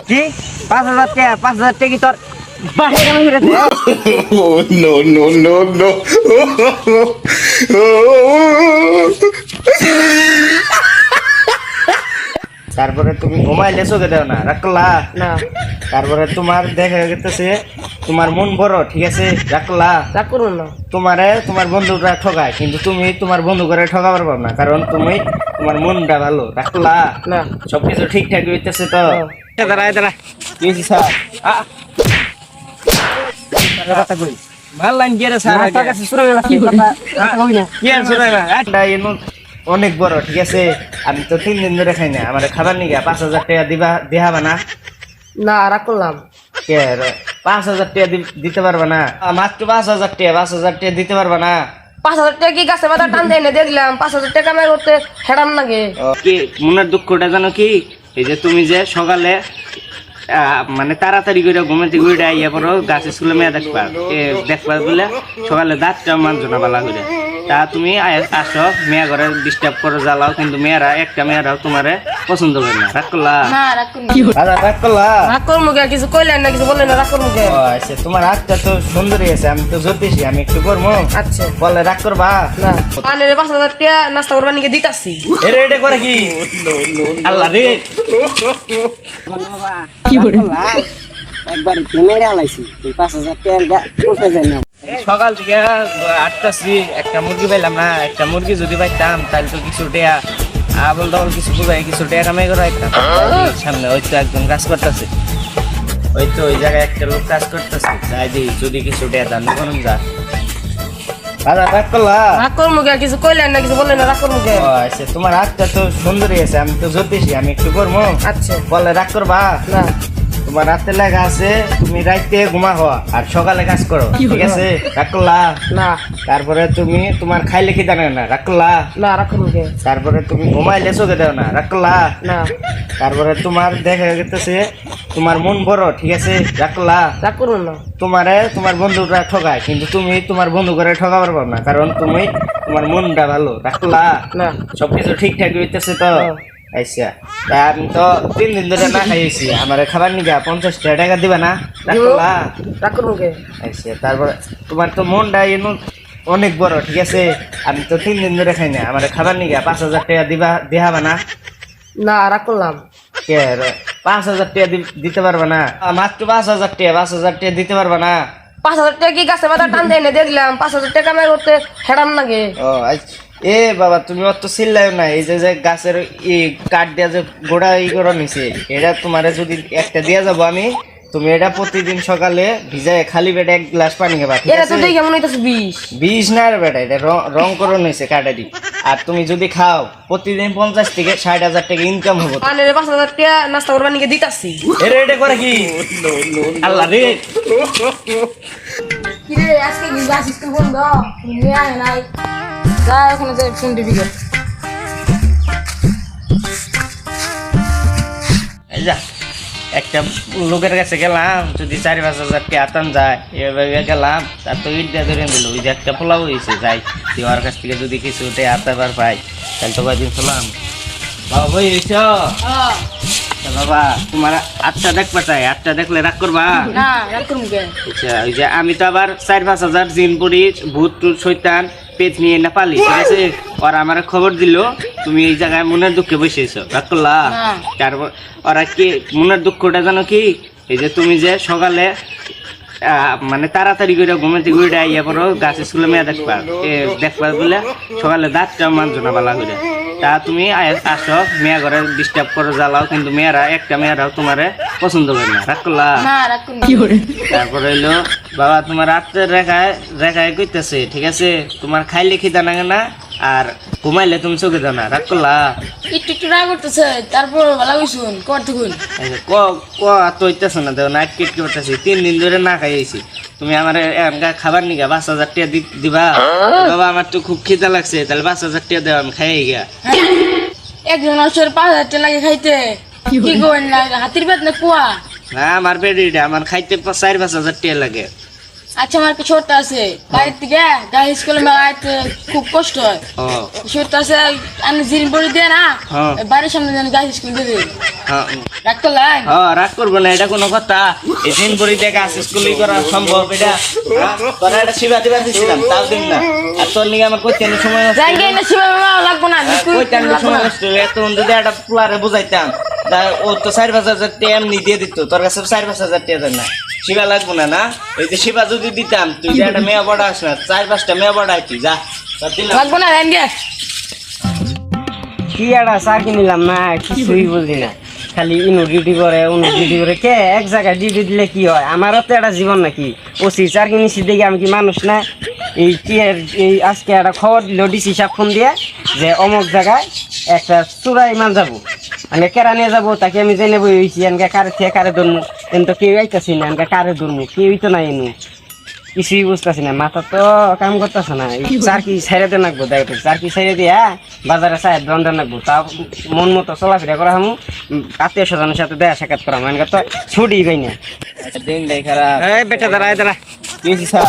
কি 5,000 টাকা 5,000 টাকা কি তোর বাহে কামে ফিরে দে Oh, no, no, no, no. তারপরে তুমি ঘুমাইলে চোখে দেও না রাখলা না তারপরে তোমার দেখা গেছে তোমার মন বড় ঠিক আছে রাখলা রাগ করুন না তোমার বন্ধুরা ঠকায় কিন্তু তুমি তোমার বন্ধু করে ঠকা পারবো না কারণ তুমি তোমার মনটা ভালো রাখলা না সবকিছু ঠিকঠাক হইতেছে তো দাঁড়া কি হয়েছে স্যার কথা কই ভাল লাইন গিয়ে স্যার আমার কাছে শুরু হয়ে গেছে কথা কই না কি আর শোনা না একটা অনেক বড় ঠিক আছে আমি তো 3 দিন ধরে খাই না আমার খাবার নিয়ে 5,000 টাকা দেখাবা না না রাগ করলাম কে 5,000 টাকা দিতে পারবা না মাত্র 5,000 টাকা দিতে পারবা না 5,000 টাকা কি গাছে বাতা টান দেয় না দেখলাম 5,000 টাকা আমি করতে হেরাম নাগে কি মনের দুঃখটা জানো কি এই যে তুমি যে সকালে মানে তাড়াতাড়ি করে ঘুমে থেকে উঠে আইয়া পড়ো গাছের স্কুলে মেয়ে দেখবা বলে সকালে দাঁতটা মানছো না বালা করে তা তুমি আসো মেয়া ঘরে ডিস্টার্ব করে জ্বালাও কিন্তু একটা মেয়েরাও তোমারে পছন্দ করে না রাগ করলা না রাগ করুন রাগ করলা রাগ করমু কে কিছু কইলেন না কিছু বললেন না রাগ করমু কে ও আচ্ছা তোমার হাতটা তো সুন্দরই আছে আমি তো জ্যোতিষী আমি একটু করবো আচ্ছা বলে রাগ করবা না মানে 5,000 টাকা নাস্তা করবার নিকে দিতাছি এটা করে কি আল্লাহ রে কি করে একবার মেরে আলাইছি এই 5,000 টাকা উঠে যায় না সকাল থেকে আটটাছি একটা মুরগি পাইলাম না একটা মুরগি যদি পাইতাম তাহলে তো কিছু টেয়া আবল ডবল কিছু বুঝাই কিছু টেয়া কামাই করে একটা সামনে ওই তো একজন কাজ করতেছে ওই তো ওই জায়গায় একটা লোক কাজ করতেছে তাই দিই যদি কিছু টেয়া দান করুন যা রাগ করলা রাগ করমু কে কিছু কইলেন না কিছু বললেন না রাগ করমু কে ও আচ্ছা তোমার হাতটা তো সুন্দরই আছে আমি তো জ্যোতিষী আমি একটু করবো আচ্ছা বলে রাগ করবা না তোমার রাতে লেখা আছে তুমি রাইতে ঘুমা হওয়া আর সকালে কাজ করো ঠিক আছে রাগ করলা না তারপরে তুমি তোমার খাইলে কি জানে না রাগ করলা না রাগ করমু কে তারপরে তুমি ঘুমাইলে চোখে দেও না রাগ করলা না তারপরে তোমার দেখা গেছে তোমার মন বড় ঠিক আছে রাগ করলা রাগ করুন না তোমার বন্ধুরা ঠকায় কিন্তু তুমি তোমার বন্ধু করে ঠকা পারবো না কারণ তুমি তোমার মনটা ভালো রাগ করলা না সবকিছু ঠিকঠাক হইতেছে তো আচ্ছা তা আমি তো 3 দিন ধরে না খাইছি আমার খাবার নিগা 50 টাকা দিবা না রাগ করলা রাগ করমু কে আচ্ছা তারপরে তোমার তো মনটা অনেক বড় ঠিক আছে আমি তো 3 দিন ধরে খাই না আমার খাবার নিগা 5,000 টাকা দেখাবা না না রাগ করলাম কে 5,000 টাকা দিতে পারবা না মাত্র 5,000 টাকা দিতে পারবা না 5,000 টাকা কি গাছে বাতা টান দেয় না দেখলাম 5,000 টাকা আমি করতে হেরাম নাগে ও আচ্ছা এ বাবা তুমি অত চিল্লাইও না এই যে গাছের কাঠ দিয়া যে গোড়া করে নিছে এটা তোমারে যদি একটা দিয়া যাবো আমি তুমি এটা প্রতিদিন সকালে ভিজায় খালি পেটে 1 গ্লাস পানি খাবা ঠিক এটা তো আছে দেখে মনে হইতাছে 20 20 না রে বেটা এটা রং করে নিছে কাটারি আর তুমি যদি খাও প্রতিদিন 50 থেকে 60,000 টাকা ইনকাম হবে মানে 5,000 টাকা নাস্তা করবার নিকে দিতাছি এটা করে কি আল্লাহ রে কি রে আজকে কি গাছ স্কুল বন্ধ নিয়ে আয় নাই যা ওখানে যাই ফোন দিবি গে এই যা একটা লোকের কাছে গেলাম যদি 4-5 হাজার টাকা আতান যায় এভাবে গেলাম তার তো ইট দিয়ে ধরে দিল ওই যে একটা পোলাও হয়েছে যাই দেওয়ার কাছ থেকে যদি কিছু টাকা আতাবার পাই তাহলে তো কয়দিন চলাম বাবা বই হয়েছ বাবা তোমার আটটা দেখবা চাই আটটা দেখলে রাগ করবা না রাগ করমু কে আচ্ছা ওই যে আমি তো আবার 4-5 হাজার জিন পড়ি ভূত টুত শৈতান পেট নিয়ে না পালি ঠিক আছে ওরা আমার খবর দিল তুমি এই জায়গায় মনের দুঃখে বসেছো রাগ করলা তারপর ওরা কি মনের দুঃখটা জানো কি এই যে তুমি যে সকালে মানে তাড়াতাড়ি করে ঘুমে থেকে উঠে আইয়া পড়ো গাছের স্কুলে মেয়ে দেখবা বলে সকালে দাঁতটা মানছো না বালা করে তা তুমি আসো মেয়া ঘরে ডিস্টার্ব করে জ্বালাও কিন্তু একটা মেয়েরাও তোমারে পছন্দ করে না রাগ করলা না রাগ করমু কি করে তারপরে হইলো বাবা তোমার রাত্রের রেখায় কইতেছে ঠিক আছে তোমার খাইলে খিদা লাগে না আর ঘুমাইলে তুমি চোখে দাও না রাগ করলা একটু রাগ করতেছে তারপর ভালো হইছুন করতে কই তো হইতেছে না দেখো নাইট কিট করতেছি 3 দিন ধরে না খাইছি তুমি আমার খাবার নিগা 5,000 টাকা দিবা বাবা আমার তো খুব খিদা লাগছে তাহলে 5,000 টাকা দেওয়া আমি খাই গিয়া একজন আসলে 5,000 টাকা লাগে খাইতে কি কইন না হাতির পেট না কুয়া না আমার পেট এটা আমার খাইতে 4-5 হাজার টাকা লাগে আচ্ছা আমার একটা ছোট্ট আছে বাড়ির থেকে গাড়ি স্কুলে মেলাতে খুব কষ্ট হয় ছোট্ট আছে আমি জিন পরে দিয়ে না হ্যাঁ। বাড়ির সামনে যেন গাড়ি স্কুল দেবে হ্যাঁ রাগ করলাই রাগ করবো না, এটা কোনো কথা? এই দিন পরে দেখা স্কুলে করা সম্ভব এটা? তোরা এটা শিবা দিবা দিছিলাম তাও দিন না, আর তোর লিগে আমার কইতে সময় নষ্ট যাই গিয়ে না শিবা লাগবো না কইতে সময় নষ্ট হলো। এত যদি একটা পুলারে বুঝাইতাম ও তো 4-5 হাজার টাকা এমনি দিয়ে দিত, তোর কাছে 4-5 হাজার টাকা দেন না, শিবা লাগবো না। না এই যে শিবা যদি দিতাম তুই যে একটা মেয়ে বড় আস না, 4-5টা মেয়ে বড় আইতি যা লাগবো না যাই গিয়ে কি একটা চাকরি নিলাম না, কিছুই বুঝলি না, খালি ইনু ডিউটি করে উনু ডিউটি করে। কে এক জায়গায় ডিউটি দিলে কি হয়? আমারও তো একটা জীবন নাকি, ওসি চাকরি নিচ্ছি দেখি আমি কি মানুষ না? এই কি এই আজকে একটা খবর দিল ডিসি সাহেব ফোন দিয়ে যে অমুক জায়গায় একটা চোরাই মাল যাবো, আমি কেরা নিয়ে যাবো, তাকে আমি জেনে বই হয়েছি এনকে কারে থেকে কারে ধরবো, কিন্তু কেউ আইতাছি না, এনকে কারে ধরবো, কেউই তো নাই এনু, কিছুই বুঝতেছি না, মাথা তো কাম করতেছে না। চাকরি ছেড়ে দিয়ে নাকবো, দেখ চাকরি ছেড়ে দিয়ে বাজারে চায়ের দণ্ডে নাকবো, তা মন মতো চলাফেরা করা হামু, আত্মীয় স্বজনের সাথে দেখা সাক্ষাৎ করা এনকে তো ছুটি পাই না। দিনটাই খারাপ। এই বেটা দাঁড়া দাঁড়া, কি হয়েছে স্যার?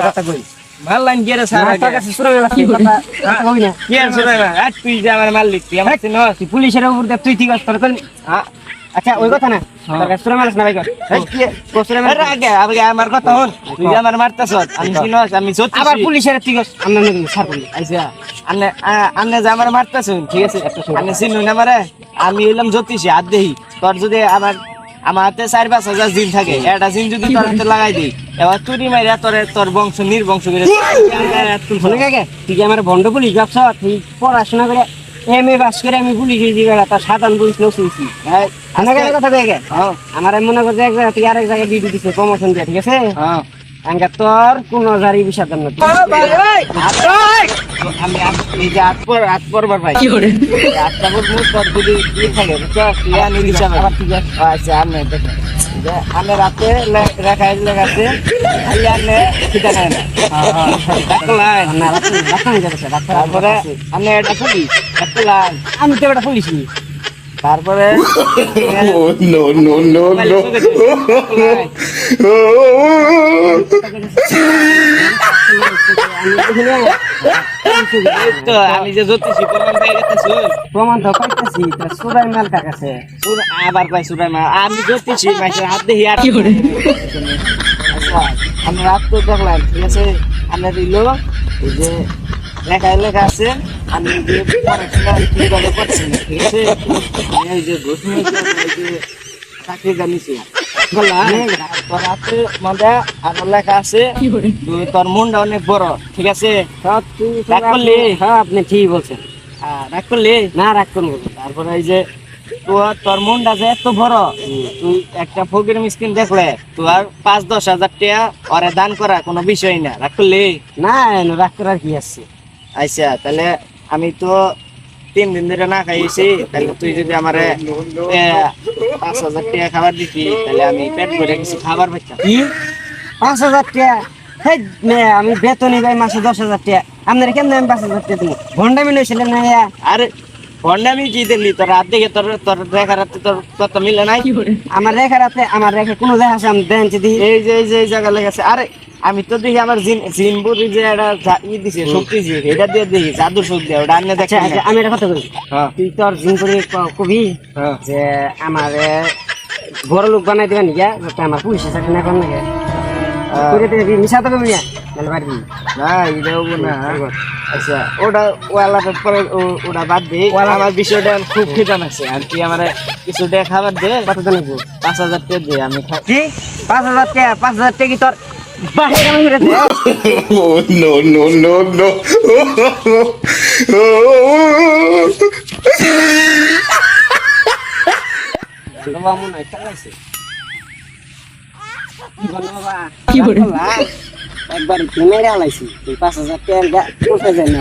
কথা কই ভাল লাইন গিয়ে স্যার তোর কাছে শুরু হয়ে গেছে কথা, কথা কই না। কি আর শুনে না, আজ তুই যে আমার মালিক তুই আমার চিনো? তুই পুলিশের উপর দিয়ে তুই ঠিক আছে তোর তো আচ্ছা ওই কথা না, তোর কাছে শুরু মারিস না ভাই, আরে আগে আগে আমার কথা হন, তুই যে আমার মারতাছ আমি চিনোস, আমি সত্যি আবার পুলিশের ঠিক আছে আমরা ছাড় করি। আইসা আন্নে আন্নে যে আমার মারতাছ ঠিক আছে, আন্নে চিনুন আমারে, আমি হইলাম জ্যোতিষী হাত দেহি, তোর যদি আমার হাতে 4-5 হাজার জিন থাকে, একটা জিন যদি তোর হাতে লাগাই দিই, এবার তুই মাইরা তোর বংশ নির্বংশ করে তুই কি আমার ভণ্ড পুলিশ ভাবছ? তুই পড়াশোনা করে এমএ পাস করে আমি পুলিশ হয়েছি, তার সাধারণ পুলিশ নতুনছি কথা কয়ে আমার মনে করছে এক জায়গা থেকে আরেক জায়গায় ডিউটি দিচ্ছে প্রমোশন দিয়ে, ঠিক আছে? আঙ্কা তোর কোন হাজারই বিষয় দাম না, আমি এই যে হাত পরবার পাই হাতটা মুখ তোর যদি ই থাকে আচ্ছা আমি দেখেন আমি রাতে রেখায় লেখাছে আমি খিদা নেয় না তারপরে আমি এটা খুলি রাখলাম, আমি তো এটা পুলিশ নি। তারপরে Oh, no, no, no, no. তো আমি যে জ্যোতিষী প্রমাণ পেয়ে গেছি, প্রমাণ তো পাইতেছি, সুরাই মাল কাছে আবার পাই সুরাই মা, আমি জ্যোতিষী মাসের হাত দেখি আর কি করে। আচ্ছা আমি রাত তো দেখলাম, ঠিক আছে, আমরা দিল এই যে লেখা আছে, আমি যে পড়াশোনা ঠিকভাবে করছি না, ঠিক আছে, আমি এই যে ঘোষণা চাকরি জানিছি তোর হাতে মধ্যে আরো লেখা আছে, তোর মনটা অনেক বড়, ঠিক আছে, রাগ করলি? হ্যাঁ আপনি ঠিক বলছেন, রাগ করলি? না রাগ করবো। তারপরে এই যে তোর মনটা যে এত বড়, তুই একটা ফকির মিসকিন দেখলে তুই আর 5-10 হাজার টাকা ওরে দান করা কোনো বিষয় না, রাগ করলি? না রাগ করার কি আছে। আচ্ছা তাহলে আমি তো 3 দিন ধরে না খাইছি, তাহলে তুই যদি আমারে 5,000 টাকা খাবার দিতি, তাহলে আমি পেট ভরে কিছু খাবার পাইতাম। কি 5,000 টাকা? আমি বেতনই পাই মাসে 10,000 টাকা, আপনার কেমন আমি 5,000 টাকা দিব? ভন্ডামি লইছিলেন না? আরে ভন্ডামি কি দেখলি? তোর হাত দেখে তোর রেখার হাতে তোর কত মিলে নাই? আমার রেখার হাতে আমার রেখা কোনো দেখা আছে? আমি দেন যদি এই যে এই জায়গা লেগেছে, আরে আমি তো দেখি আমার জিনবুরি যে একটা ই দিছে শক্তি জি, এটা দিয়ে দেখি জাদু শক্তি, ওটা আনলে দেখছি। আমি একটা কথা বলি, হ্যাঁ তুই তোর জিন করে কবি হ্যাঁ যে আমার বড় লোক বানাই দিবেন যাতে আমার পুলিশের চাকরি না করেন নাকি মিশা তো কবি না বাড়ি না এটা হবো না। আচ্ছা ওটা ওয়ালাটার পরে ওটা বাদ দিই, আমার বিষয়টা খুব খিদান আছে, আর কি আমার কিছু টাকা খাবার দে, কত লাগবো? 5,000 টাকা দিয়ে আমি খাই। কি 5,000 টাকা? 5,000 টাকা কি তোর বাহির কামাই করে দে? Oh, no, no, no, no. বাবা মনে হয় চালাইছে। কি করে? একবার মেরে হালাইছি, 5,000 টাকা কোথায় যায় না